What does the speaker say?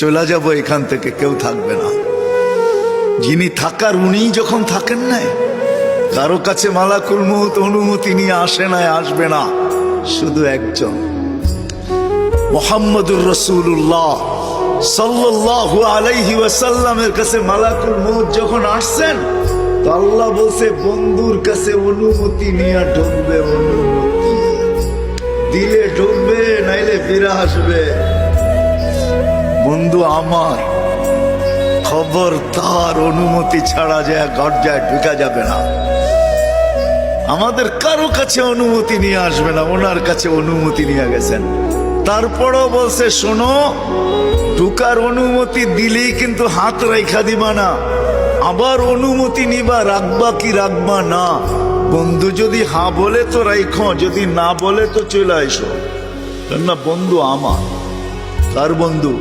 চলে যাব এখান থেকে, কেউ থাকবে না। যিনি থাকার উনিই যখন থাকেন নাই, কারো কাছে মালাকুল মউত অনুমতি নিয়ে আসে নাই, আসবে না। শুধু একজন মুহাম্মদুর রাসূলুল্লাহ সাল্লাল্লাহু আলাইহি ওয়াসাল্লামের কাছে মালাকুল মউত যখন আসছেন, তো আল্লাহ বলছে বন্ধুর কাছে অনুমতি নিয়ে ঢুকবে, অনুমতি দিলে ঢুকবে, নাইলে ফিরে আসবে। বন্ধু আমার, খবরদার অনুমতি ছাড়া যায় গর্জায় ঢুকা যাবে না। আমাদের কারো কাছে অনুমতি নিয়ে আসবে না, ওনার কাছে অনুমতি নিয়ে গেছেন। তারপরও বলছে শোনো, ঢুকার অনুমতি দিলেই কিন্তু হাত রাইখা দিবা না, আবার অনুমতি নিবা, রাখবা কি রাখবা না। বন্ধু যদি হা বলে তো রাইখো, যদি না বলে তো চলে আইসো। না বন্ধু আমার, কার বন্ধু?